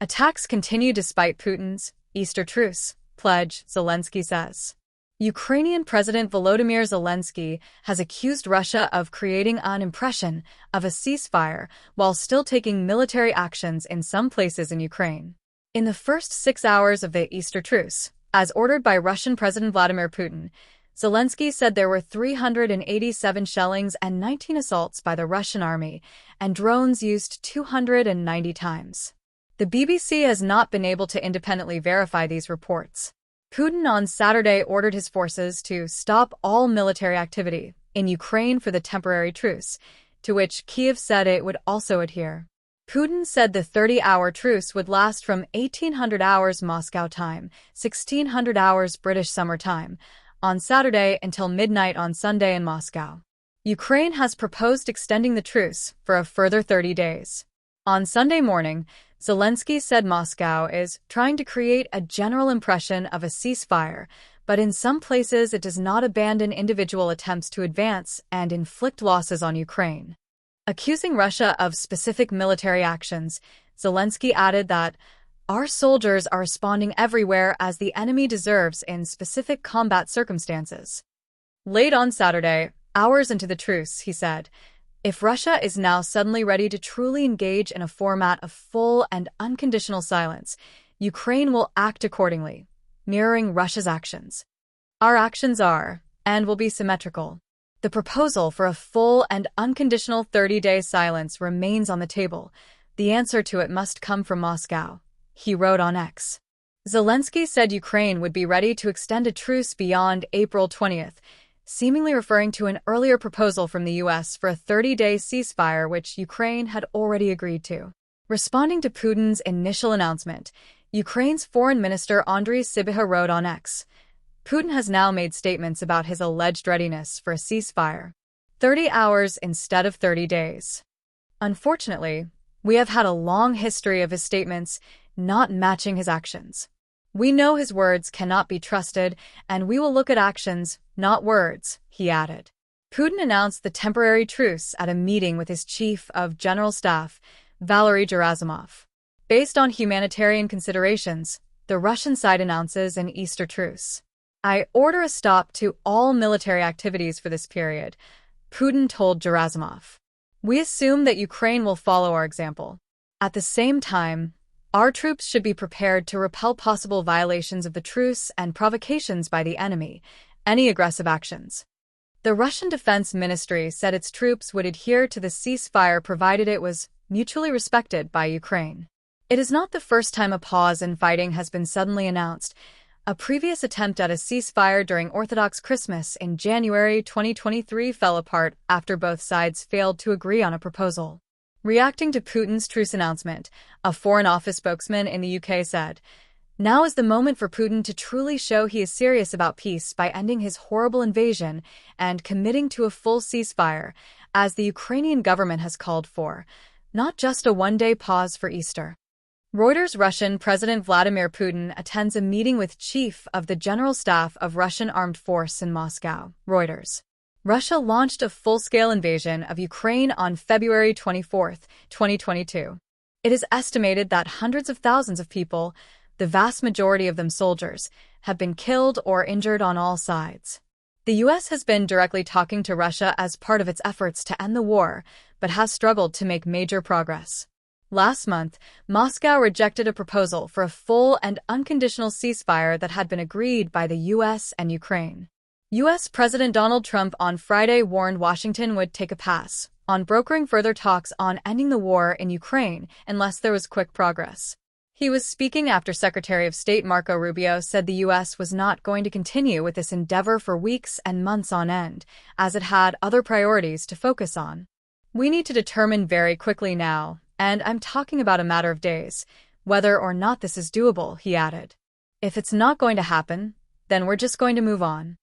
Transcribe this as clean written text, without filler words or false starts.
Attacks continue despite Putin's Easter truce pledge, Zelensky says. Ukrainian President Volodymyr Zelensky has accused Russia of creating an impression of a ceasefire while still taking military actions in some places in Ukraine. In the first 6 hours of the Easter truce, as ordered by Russian President Vladimir Putin, Zelensky said there were 387 shellings and 19 assaults by the Russian army, and drones used 290 times. The BBC has not been able to independently verify these reports. Putin on Saturday ordered his forces to stop all military activity in Ukraine for the temporary truce, to which Kyiv said it would also adhere. Putin said the 30-hour truce would last from 1800 hours Moscow time, 1600 hours British Summer Time, on Saturday until midnight on Sunday in Moscow. Ukraine has proposed extending the truce for a further 30 days. On Sunday morning, Zelensky said Moscow is trying to create a general impression of a ceasefire, but in some places it does not abandon individual attempts to advance and inflict losses on Ukraine. Accusing Russia of specific military actions, Zelensky added that our soldiers are responding everywhere as the enemy deserves in specific combat circumstances. Late on Saturday, hours into the truce, he said, if Russia is now suddenly ready to truly engage in a format of full and unconditional silence, Ukraine will act accordingly, mirroring Russia's actions. Our actions are, and will be symmetrical. The proposal for a full and unconditional 30-day silence remains on the table. The answer to it must come from Moscow, he wrote on X. Zelensky said Ukraine would be ready to extend a truce beyond April 20th, seemingly referring to an earlier proposal from the U.S. for a 30-day ceasefire which Ukraine had already agreed to. Responding to Putin's initial announcement, Ukraine's Foreign Minister Andriy Sybiha wrote on X, Putin has now made statements about his alleged readiness for a ceasefire. 30 hours instead of 30 days. Unfortunately, we have had a long history of his statements not matching his actions. We know his words cannot be trusted, and we will look at actions, not words, he added. Putin announced the temporary truce at a meeting with his chief of general staff, Valery Gerasimov. Based on humanitarian considerations, the Russian side announces an Easter truce. I order a stop to all military activities for this period, Putin told Gerasimov. We assume that Ukraine will follow our example. At the same time, our troops should be prepared to repel possible violations of the truce and provocations by the enemy, any aggressive actions. The Russian Defense Ministry said its troops would adhere to the ceasefire provided it was mutually respected by Ukraine. It is not the first time a pause in fighting has been suddenly announced. A previous attempt at a ceasefire during Orthodox Christmas in January 2023 fell apart after both sides failed to agree on a proposal. Reacting to Putin's truce announcement, a Foreign Office spokesman in the UK said, now is the moment for Putin to truly show he is serious about peace by ending his horrible invasion and committing to a full ceasefire, as the Ukrainian government has called for, not just a one-day pause for Easter. Reuters Russian President Vladimir Putin attends a meeting with Chief of the General Staff of Russian Armed Force in Moscow, Reuters. Russia launched a full-scale invasion of Ukraine on February 24, 2022. It is estimated that hundreds of thousands of people, the vast majority of them soldiers, have been killed or injured on all sides. The U.S. has been directly talking to Russia as part of its efforts to end the war, but has struggled to make major progress. Last month, Moscow rejected a proposal for a full and unconditional ceasefire that had been agreed by the U.S. and Ukraine. U.S. President Donald Trump on Friday warned Washington would take a pass on brokering further talks on ending the war in Ukraine unless there was quick progress. He was speaking after Secretary of State Marco Rubio said the U.S. was not going to continue with this endeavor for weeks and months on end, as it had other priorities to focus on. We need to determine very quickly now, and I'm talking about a matter of days, whether or not this is doable, he added. If it's not going to happen, then we're just going to move on.